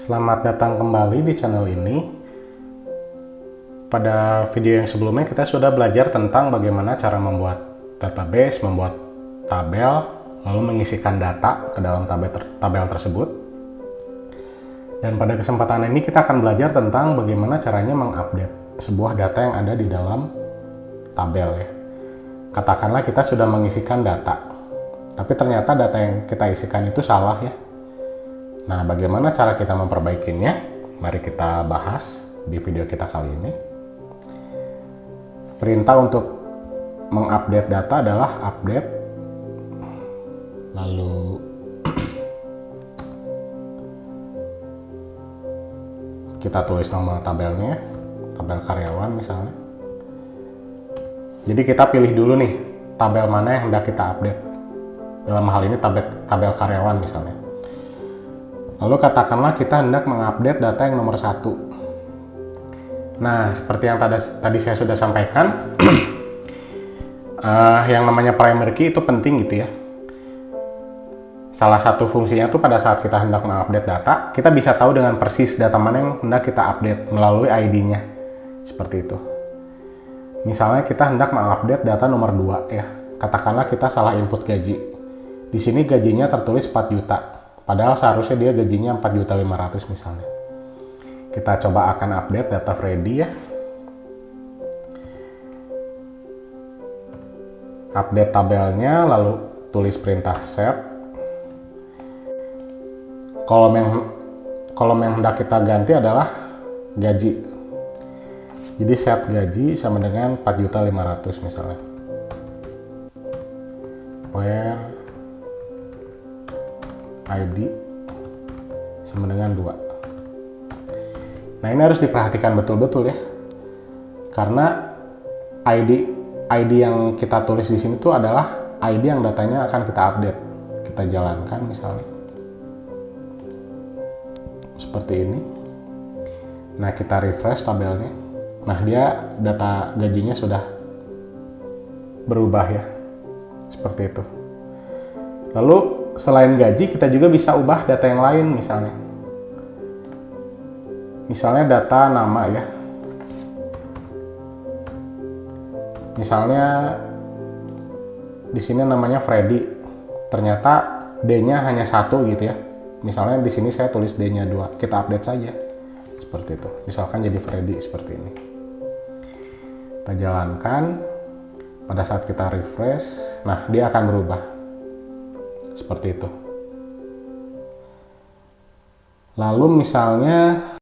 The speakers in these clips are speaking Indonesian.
Selamat datang kembali di channel ini. Pada video yang sebelumnya kita sudah belajar tentang bagaimana cara membuat database, membuat tabel, lalu mengisikan data ke dalam tabel tersebut. Dan pada kesempatan ini kita akan belajar tentang bagaimana caranya mengupdate sebuah data yang ada di dalam tabel ya. Katakanlah kita sudah mengisikan data, tapi ternyata data yang kita isikan itu salah ya. Nah, bagaimana cara kita memperbaikinya? Mari kita bahas di video kita kali ini. Perintah untuk mengupdate data adalah update, lalu kita tulis nama tabelnya, tabel karyawan misalnya. Jadi kita pilih dulu nih, tabel mana yang hendak kita update. Dalam hal ini tabel karyawan misalnya. Lalu katakanlah kita hendak mengupdate data yang nomor 1. Nah, seperti yang tadi saya sudah sampaikan, yang namanya primary key itu penting gitu ya. Salah satu fungsinya tuh pada saat kita hendak mengupdate data, kita bisa tahu dengan persis data mana yang hendak kita update melalui ID-nya. Seperti itu. Misalnya kita hendak mengupdate data nomor 2 ya. Katakanlah kita salah input gaji. Di sini gajinya tertulis 4 juta. Padahal seharusnya dia gajinya 4.500.000 misalnya. Kita coba akan update data Freddy ya. Update tabelnya, lalu tulis perintah set. Kolom yang hendak kita ganti adalah gaji. Jadi set gaji sama dengan 4.500.000 misalnya. Where ID sama dengan 2. Nah, ini harus diperhatikan betul-betul ya. Karena ID yang kita tulis di sini tuh adalah ID yang datanya akan kita update. Kita jalankan misalnya. Seperti ini. Nah, kita refresh tabelnya. Nah, dia data gajinya sudah berubah ya. Seperti itu. Lalu selain gaji, kita juga bisa ubah data yang lain misalnya. Misalnya data nama ya. Misalnya di sini namanya Freddy. Ternyata D-nya hanya 1 gitu ya. Misalnya di sini saya tulis D-nya 2. Kita update saja. Seperti itu. Misalkan jadi Freddy seperti ini. Kita jalankan. Pada saat kita refresh, nah dia akan berubah. Seperti itu. Lalu misalnya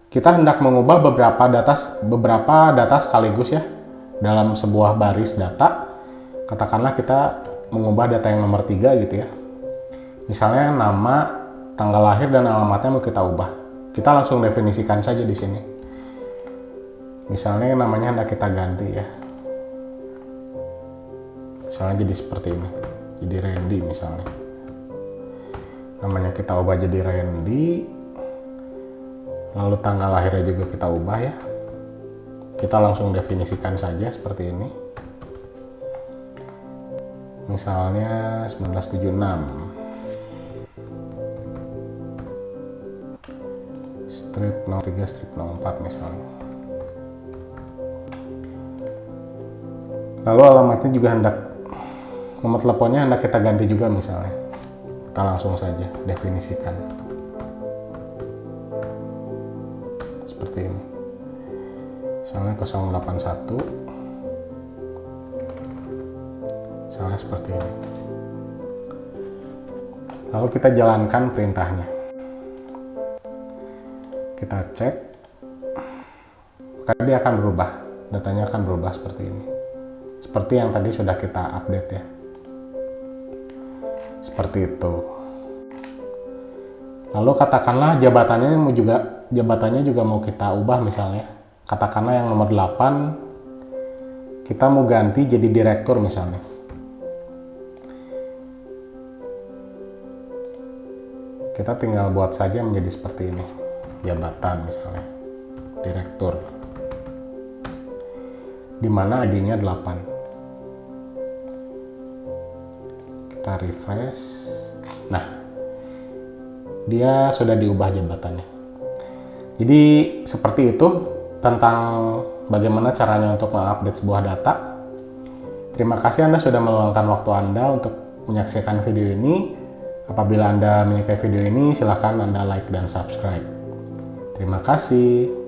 kita hendak mengubah beberapa data sekaligus ya dalam sebuah baris data. Katakanlah kita mengubah data yang nomor 3 gitu ya. Misalnya nama, tanggal lahir dan alamatnya mau kita ubah. Kita langsung definisikan saja di sini. Misalnya namanya hendak kita ganti ya. Misalnya jadi seperti ini. Jadi Randy misalnya. Namanya kita ubah jadi Randy. Lalu tanggal lahirnya juga kita ubah ya. Kita langsung definisikan saja seperti ini. Misalnya 1976. Strip 03, strip 04 misalnya. Lalu alamatnya juga hendak, nomor teleponnya hendak kita ganti juga misalnya. Kita langsung saja definisikan. Seperti ini. Misalnya 081. Misalnya seperti ini. Lalu kita jalankan perintahnya. Kita cek. Maka dia akan berubah. Datanya akan berubah seperti ini. Seperti yang tadi sudah kita update ya. Seperti itu. Lalu katakanlah jabatannya juga mau kita ubah misalnya. Katakanlah yang nomor 8 kita mau ganti jadi direktur misalnya. Kita tinggal buat saja menjadi seperti ini. Jabatan misalnya. Direktur. Di mana ID-nya 8. Kita refresh. Nah, dia sudah diubah jabatannya. Jadi seperti itu tentang bagaimana caranya untuk mengupdate sebuah data. Terima kasih Anda sudah meluangkan waktu Anda untuk menyaksikan video ini. Apabila Anda menyukai video ini, silakan Anda like dan subscribe. Terima kasih.